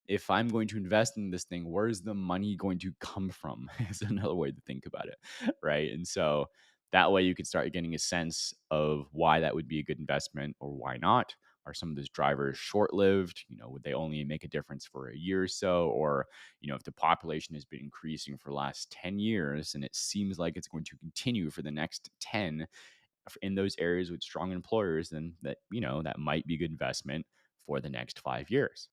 if I'm going to invest in this thing, where's the money going to come from? Is another way to think about it, right? And so that way you can start getting a sense of why that would be a good investment or why not. Are some of those drivers short lived? Would they only make a difference for a year or so? Or, if the population has been increasing for the last 10 years and it seems like it's going to continue for the next 10 in those areas with strong employers, then that might be a good investment for the next 5 years.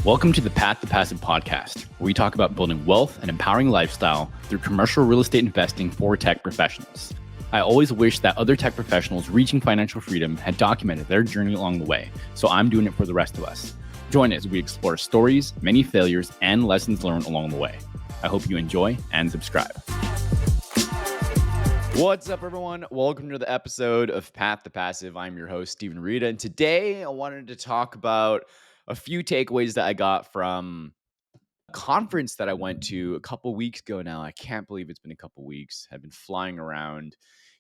Welcome to the Path to Passive podcast, where we talk about building wealth and empowering lifestyle through commercial real estate investing for tech professionals. I always wish that other tech professionals reaching financial freedom had documented their journey along the way, so I'm doing it for the rest of us. Join us as we explore stories, many failures, and lessons learned along the way. I hope you enjoy and subscribe. What's up, everyone? Welcome to the episode of Path to Passive. I'm your host, Steven Arita, and today I wanted to talk about a few takeaways that I got from a conference that I went to a couple weeks ago now. I can't believe it's been a couple weeks. I've been flying around,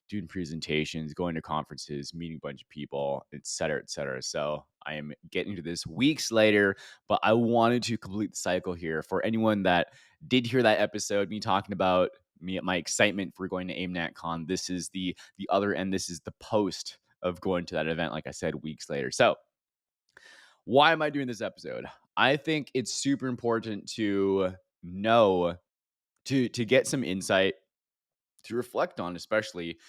doing presentations, going to conferences, meeting a bunch of people, et cetera, et cetera. So I am getting to this weeks later, but I wanted to complete the cycle here. For anyone that did hear that episode, me talking about my excitement for going to AIMNATCON, this is the other end. This is the post of going to that event, like I said, weeks later. So why am I doing this episode? I think it's super important to know, to get some insight, to reflect on, especially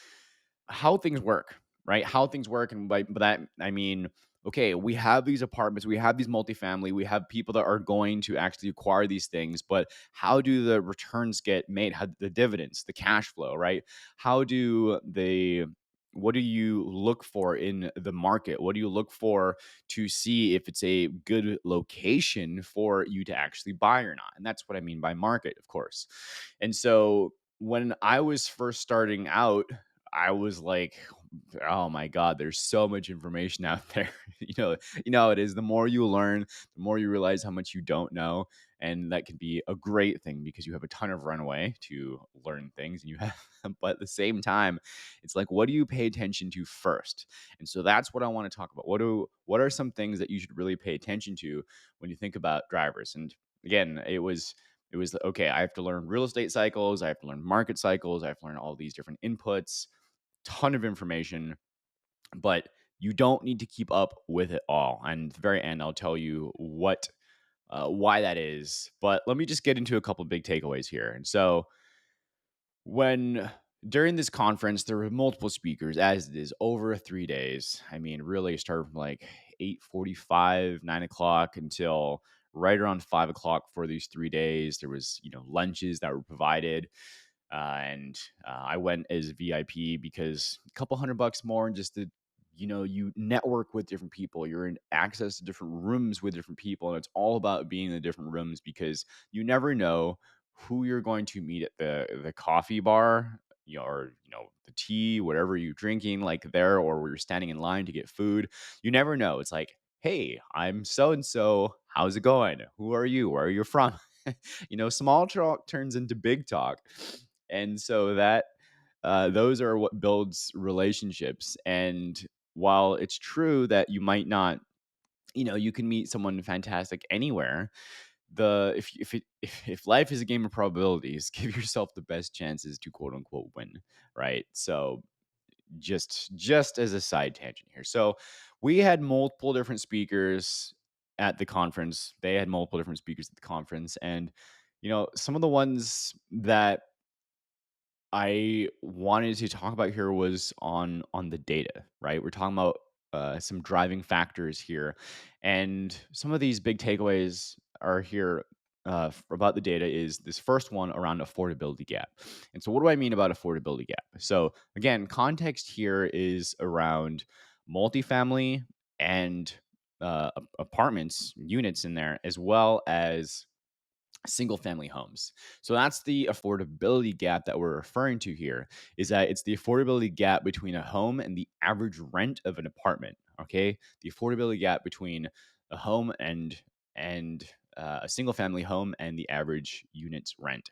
how things work, right? How things work. And by that, I mean, okay, we have these apartments, we have these multifamily, we have people that are going to actually acquire these things, but how do the returns get made? How the dividends, the cash flow, right? How do they, what do you look for in the market? What do you look for to see if it's a good location for you to actually buy or not? And that's what I mean by market, of course. And so when I was first starting out, I was like, oh my God, there's so much information out there. How it is. The more you learn, the more you realize how much you don't know. And that can be a great thing because you have a ton of runway to learn things and you have, but at the same time, it's like, what do you pay attention to first? And so that's what I want to talk about. What are some things that you should really pay attention to when you think about drivers? And again, it was okay, I have to learn real estate cycles, I have to learn market cycles, I have to learn all these different inputs, ton of information, but you don't need to keep up with it all. And at the very end, I'll tell you why that is. But let me just get into a couple of big takeaways here. And so when during this conference, there were multiple speakers, as it is over 3 days. I mean, really started from like 8:45, 9 o'clock until right around 5 o'clock for these 3 days. There was, lunches that were provided. And I went as VIP because a couple $100 more and just to, you network with different people. You're in access to different rooms with different people. And it's all about being in the different rooms because you never know who you're going to meet at the coffee bar, or the tea, whatever you're drinking, like there, or where you're standing in line to get food. You never know. It's like, hey, I'm so and so. How's it going? Who are you? Where are you from? Small talk turns into big talk, and so that those are what builds relationships. And while it's true that you might not, you can meet someone fantastic anywhere, the if life is a game of probabilities, give yourself the best chances to quote unquote win, right? So just as a side tangent here, so we had multiple different speakers at the conference. They had multiple different speakers at the conference, and some of the ones that I wanted to talk about here was on the data, right? We're talking about some driving factors here, and some of these big takeaways are here about the data. Is this first one around affordability gap? And so, what do I mean about affordability gap? So, again, context here is around multifamily and apartments, units in there, as well as single family homes. So that's the affordability gap that we're referring to here, is that it's the affordability gap between a home and the average rent of an apartment. Okay. The affordability gap between a home and a single family home and the average unit's rent.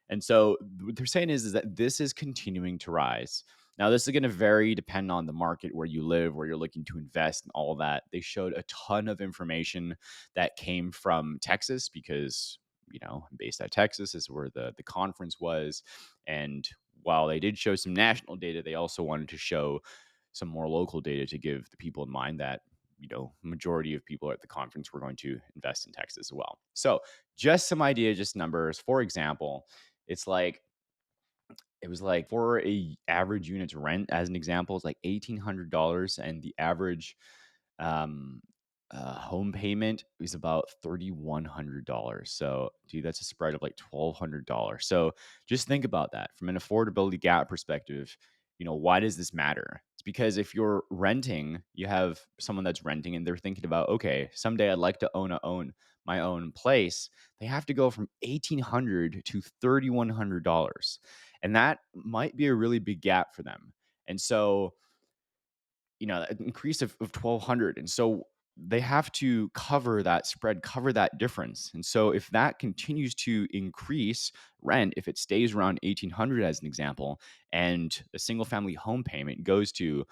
And so what they're saying is that this is continuing to rise. Now, this is going to vary depending on the market where you live, where you're looking to invest, and all that. They showed a ton of information that came from Texas because, I'm based out of Texas, is where the conference was. And while they did show some national data, they also wanted to show some more local data to give the people in mind that, majority of people at the conference were going to invest in Texas as well. So just some idea, just numbers. For example, it's like it was like for a average unit's rent, as an example, it's like $1,800, and the average um, home payment is about $3,100. So, dude, that's a spread of like $1,200. So, just think about that from an affordability gap perspective. Why does this matter? It's because if you're renting, you have someone that's renting, and they're thinking about, okay, someday I'd like to own my own place. They have to go from $1,800 to $3,100, and that might be a really big gap for them. And so, an increase of 1,200. And so they have to cover that spread, cover that difference. And so if that continues to increase rent, if it stays around 1,800 as an example, and a single family home payment goes to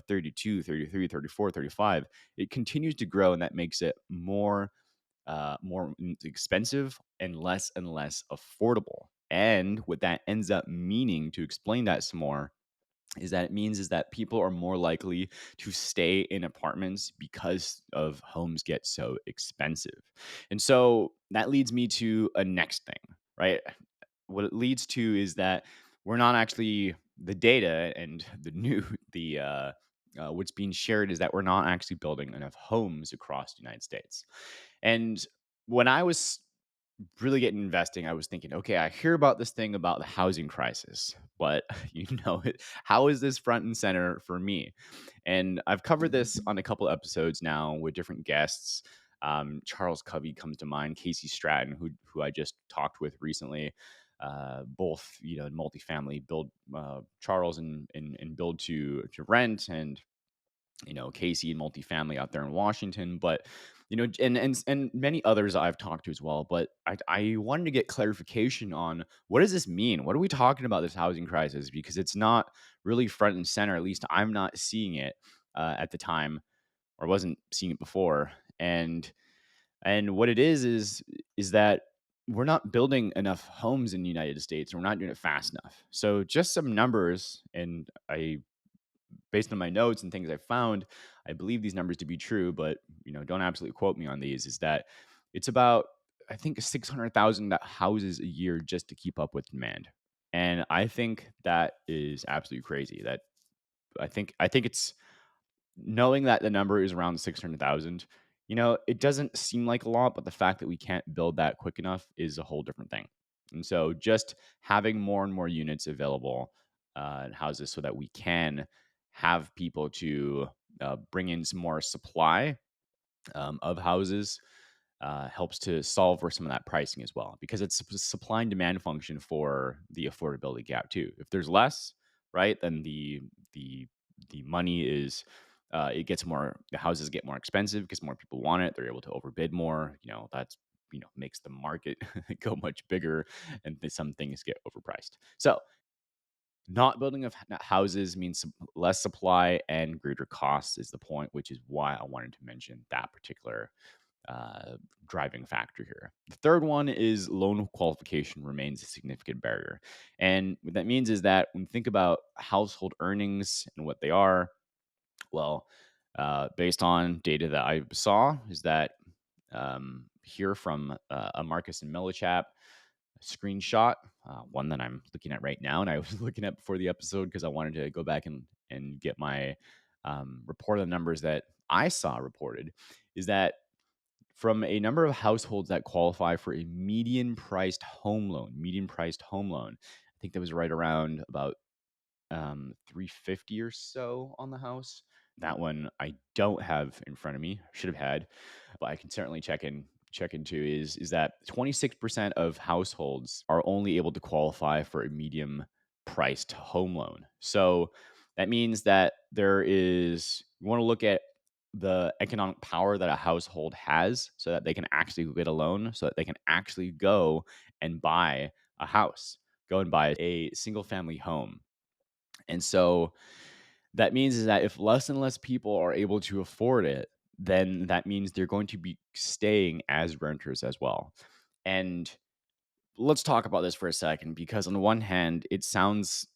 32, 33, 34, 35, it continues to grow, and that makes it more expensive and less affordable. And what that ends up meaning, to explain that some more, is that people are more likely to stay in apartments because of homes get so expensive. And so that leads me to a next thing, right? What it leads to is that we're not actually the data and the new the what's being shared is that we're not actually building enough homes across the United States. And when I was really getting investing, I was thinking, okay, I hear about this thing about the housing crisis, but how is this front and center for me? And I've covered this on a couple episodes now with different guests. Charles Covey comes to mind, Casey Stratton, who I just talked with recently. Both, in multifamily build, Charles and build to rent, and Casey and multifamily out there in Washington, but and many others I've talked to as well. But I wanted to get clarification on, what does this mean? What are we talking about, this housing crisis? Because it's not really front and center. At least I'm not seeing it at the time, or wasn't seeing it before. And what it is that we're not building enough homes in the United States, and we're not doing it fast enough. So just some numbers, and based on my notes and things I found, I believe these numbers to be true, but don't absolutely quote me on these. Is that it's about, I think, 600,000 houses a year just to keep up with demand, and I think that is absolutely crazy. That I think it's, knowing that the number is around 600,000. It doesn't seem like a lot, but the fact that we can't build that quick enough is a whole different thing. And so just having more and more units available in houses, so that we can have people to bring in some more supply of houses, helps to solve for some of that pricing as well, because it's a supply and demand function for the affordability gap too. If there's less, right, then the money is, the houses get more expensive because more people want it. They're able to overbid more. That's makes the market go much bigger, and some things get overpriced. So not building of houses means less supply and greater costs is the point, which is why I wanted to mention that particular uh, driving factor here. The third one is loan qualification remains a significant barrier. And what that means is that when you think about household earnings and what they are, well, based on data that I saw, is that here from a Marcus and Millichap screenshot, one that I'm looking at right now, and I was looking at before the episode because I wanted to go back and get my report of the numbers that I saw reported, is that from a number of households that qualify for a median priced home loan, I think that was right around about 350 or so on the house. That one I don't have in front of me. Should have had, but I can certainly check into, is that 26% of households are only able to qualify for a medium priced home loan. So that means that you want to look at the economic power that a household has, so that they can actually get a loan, so that they can actually go and buy a house, go and buy a single family home. And so that means is that if less and less people are able to afford it, then that means they're going to be staying as renters as well. And let's talk about this for a second because on the one hand, it sounds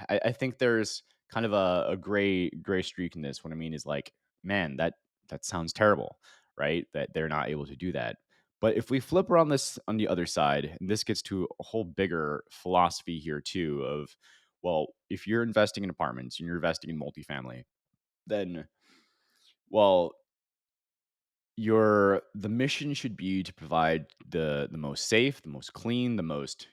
I think there's kind of a gray streak in this. What I mean is like, man, that sounds terrible, right? That they're not able to do that. But if we flip around this on the other side, and this gets to a whole bigger philosophy here too of, well, if you're investing in apartments and you're investing in multifamily, then well, the mission should be to provide the most safe, the most clean, the most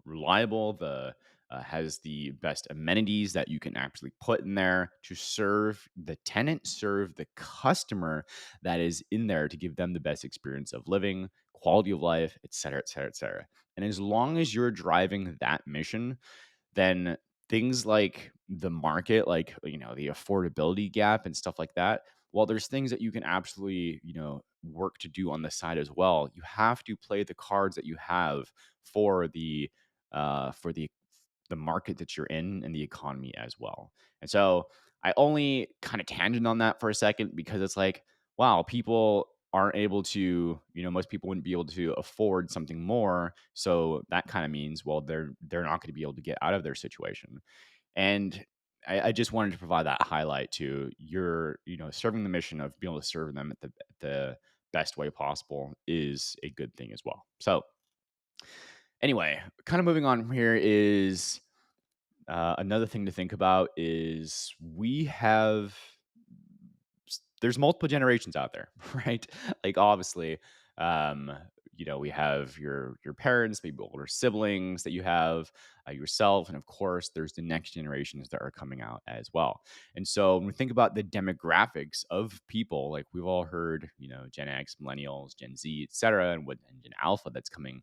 reliable, the has the best amenities that you can actually put in there to serve the tenant, serve the customer that is in there to give them the best experience of living, quality of life, et cetera, et cetera, et cetera. And as long as you're driving that mission, then things like the market, like, the affordability gap and stuff like that, well, there's things that you can absolutely, work to do on the side as well. You have to play the cards that you have for the market that you're in and the economy as well. And so I only kind of tangent on that for a second because it's like, wow, people aren't able to, most people wouldn't be able to afford something more. So that kind of means, well, they're not going to be able to get out of their situation. And I just wanted to provide that highlight to your, serving the mission of being able to serve them at the best way possible is a good thing as well. So anyway, kind of moving on from here is another thing to think about is there's multiple generations out there, right? Like obviously, um, we have your parents, maybe older siblings that you have, yourself, and of course, there's the next generations that are coming out as well. And so when we think about the demographics of people, like we've all heard, Gen X, Millennials, Gen Z, etc., and Gen Alpha that's coming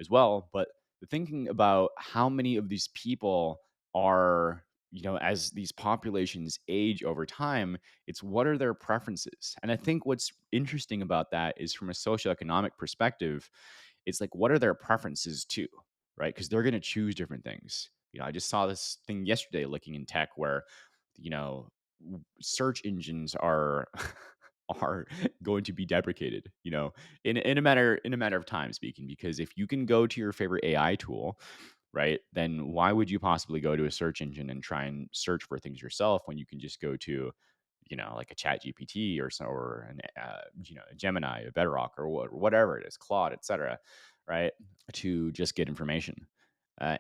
as well. But the thinking about how many of these people are, as these populations age over time, it's what are their preferences? And I think what's interesting about that is from a socioeconomic perspective, it's like, what are their preferences too? Right. Because they're going to choose different things. I just saw this thing yesterday looking in tech where, search engines are are going to be deprecated, in a matter of time speaking, because if you can go to your favorite AI tool, right, then why would you possibly go to a search engine and try and search for things yourself when you can just go to, like a chat GPT or an, a Gemini, a Bedrock, or whatever it is, Claude, etc., right, to just get information.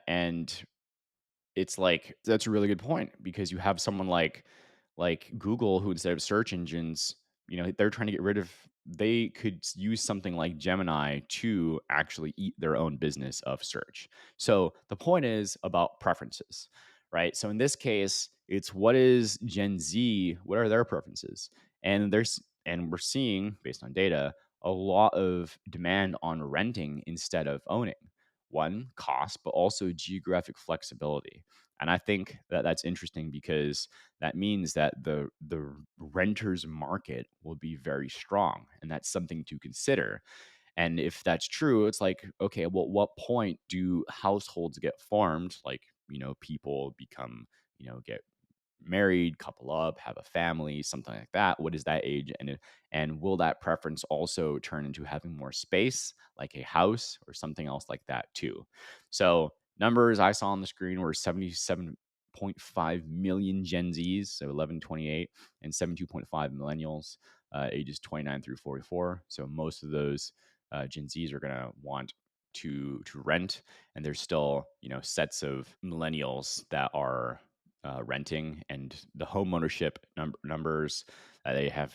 And it's like that's a really good point because you have someone like Google who instead of search engines, they're trying to get rid of they could use something like Gemini to actually eat their own business of search. So the point is about preferences, right? So in this case, it's what is Gen Z, what are their preferences? And we're seeing based on data a lot of demand on renting instead of owning. One, cost, but also geographic flexibility. And I think that that's interesting because that means that the renters market will be very strong, and that's something to consider. And if that's true, it's like, okay, well, what point do households get formed? Like, people become, get married, couple up, have a family, something like that. What is that age? And will that preference also turn into having more space, like a house or something else like that too? So numbers I saw on the screen were 77.5 million Gen Zs, so 1128, and 72.5 millennials, ages 29 through 44. So most of those Gen Zs are going to want to rent, and there's still sets of millennials that are renting, and the home ownership numbers they have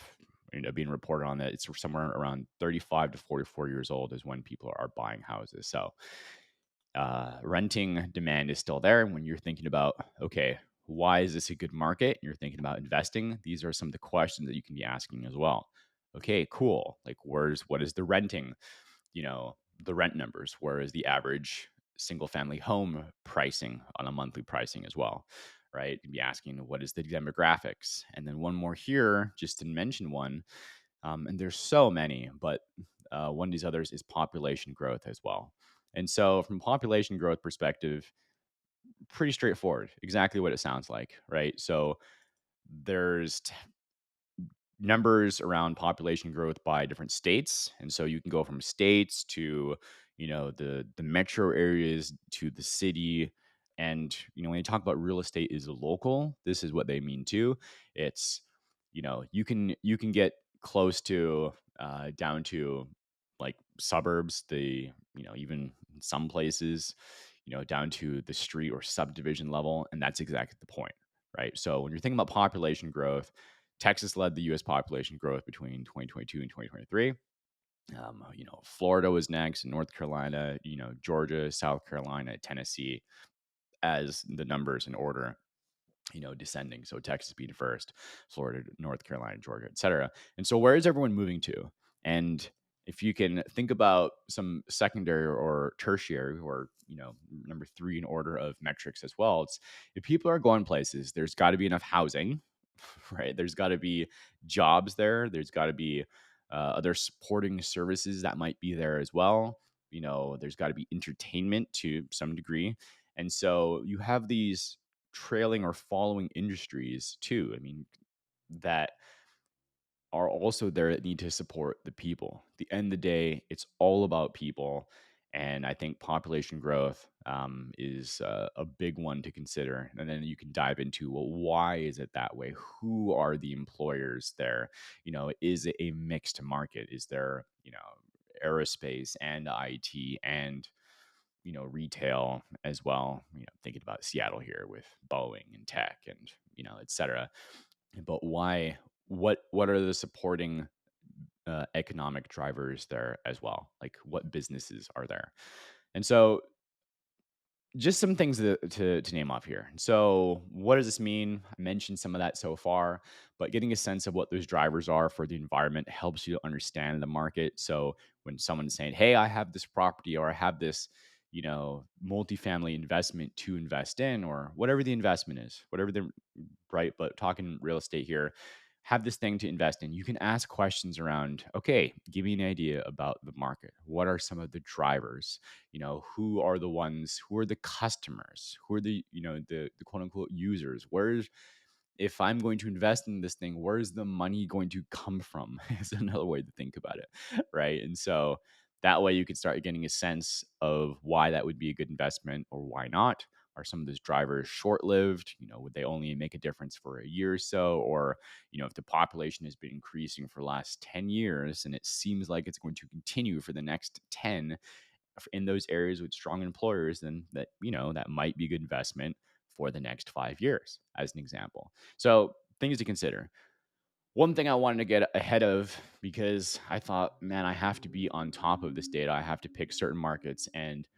being reported on that it's somewhere around 35 to 44 years old is when people are buying houses. So renting demand is still there. When you're thinking about, okay, why is this a good market? And you're thinking about investing. These are some of the questions that you can be asking as well. Okay, cool. Like, what is the renting? The rent numbers. Where is the average single family home pricing on a monthly pricing as well? Right? You'd be asking, what is the demographics? And then one more here, just to mention one. And there's so many, but one of these others is population growth as well. And so, from population growth perspective, pretty straightforward, exactly what it sounds like, right? So there's numbers around population growth by different states, and so you can go from states to, the metro areas to the city. And when you talk about real estate is local, this is what they mean too. It's, you can get close to, down to, like, suburbs, the even in some places, down to the street or subdivision level, and that's exactly the point, right? So when you're thinking about population growth, Texas led the U.S. population growth between 2022 and 2023. Florida was next, and North Carolina, Georgia, South Carolina, Tennessee, as the numbers in order, descending. So Texas being first, Florida, North Carolina, Georgia, etc. And so where is everyone moving to? And if you can think about some secondary or tertiary, or number three in order of metrics as well, it's if people are going places, there's got to be enough housing, right? There's got to be jobs there. There's got to be other supporting services that might be there as well. There's got to be entertainment to some degree. And so you have these trailing or following industries too. I mean, that are also there that need to support the people. At the end of the day, it's all about people. And I think population growth is a big one to consider. And then you can dive into, well, why is it that way? Who are the employers there? Is it a mixed market? Is there, aerospace and IT and retail as well? Thinking about Seattle here with Boeing and tech and, et cetera. But why? What are the supporting economic drivers there as well? Like, what businesses are there? And so just some things to name off here. So, what does this mean? I mentioned some of that so far, but getting a sense of what those drivers are for the environment helps you to understand the market. So, when someone's saying, "Hey, I have this property," or "I have this, multifamily investment to invest in," or whatever the investment is, whatever the right, but talking real estate here, have this thing to invest in. You can ask questions around, okay, give me an idea about the market. What are some of the drivers? Who are the ones, who are the customers? Who are the, the quote unquote users? Where's, if I'm going to invest in this thing, where's the money going to come from? Is another way to think about it. Right. And so that way you could start getting a sense of why that would be a good investment or why not. Are some of those drivers short lived? Would they only make a difference for a year or so? Or, if the population has been increasing for the last 10 years and it seems like it's going to continue for the next 10 in those areas with strong employers, then that might be a good investment for the next 5 years, as an example. So things to consider. One thing I wanted to get ahead of, because I thought, man, I have to be on top of this data. I have to pick certain markets, and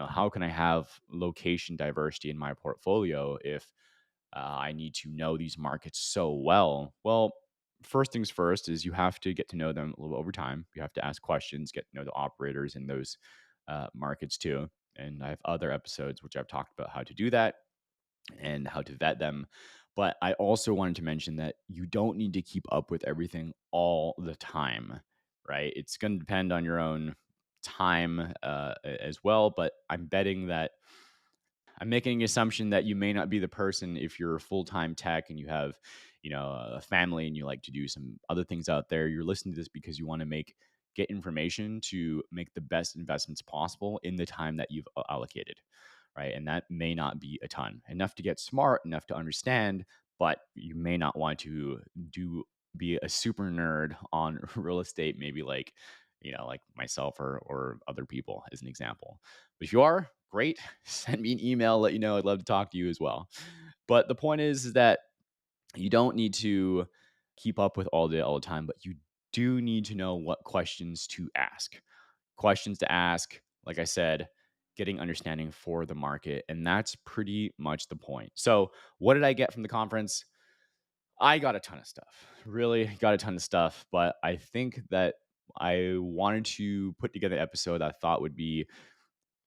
how can I have location diversity in my portfolio if I need to know these markets so well? Well, first things first is you have to get to know them a little over time. You have to ask questions, get to know the operators in those markets too. And I have other episodes which I've talked about how to do that and how to vet them. But I also wanted to mention that you don't need to keep up with everything all the time, right? It's going to depend on your own time as well. But I'm betting that I'm making an assumption that you may not be the person if you're full time tech and you have, a family and you like to do some other things out there. You're listening to this because you want to get information to make the best investments possible in the time that you've allocated, right? And that may not be a ton, enough to get smart, enough to understand, but you may not want to do be a super nerd on real estate, maybe like, like myself or other people as an example. But if you are, great. Send me an email, let you know. I'd love to talk to you as well. But the point is that you don't need to keep up with all the time, but you do need to know what questions to ask. Questions to ask, like I said, getting understanding for the market. And that's pretty much the point. So, what did I get from the conference? I got a ton of stuff, really got a ton of stuff. But I think that I wanted to put together an episode I thought would be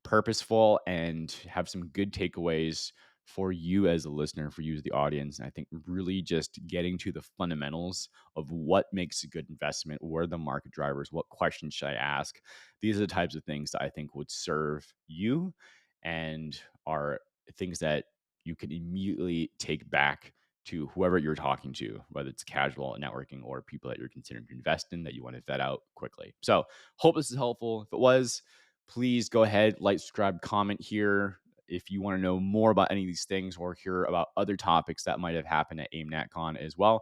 purposeful and have some good takeaways for you as a listener, for you as the audience. And I think really just getting to the fundamentals of what makes a good investment, where are the market drivers, what questions should I ask? These are the types of things that I think would serve you and are things that you can immediately take back to whoever you're talking to, whether it's casual networking or people that you're considering to invest in that you want to vet out quickly. So hope this is helpful. If it was, please go ahead, like, subscribe, comment here. If you want to know more about any of these things or hear about other topics that might have happened at AIMNATCON as well,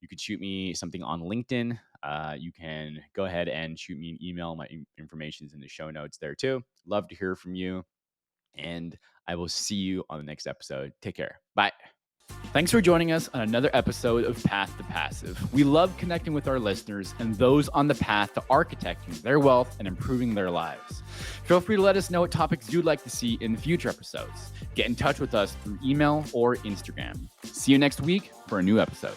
you could shoot me something on LinkedIn. You can go ahead and shoot me an email. My information is in the show notes there too. Love to hear from you. And I will see you on the next episode. Take care. Bye. Thanks for joining us on another episode of Path to Passive. We love connecting with our listeners and those on the path to architecting their wealth and improving their lives. Feel free to let us know what topics you'd like to see in future episodes. Get in touch with us through email or Instagram. See you next week for a new episode.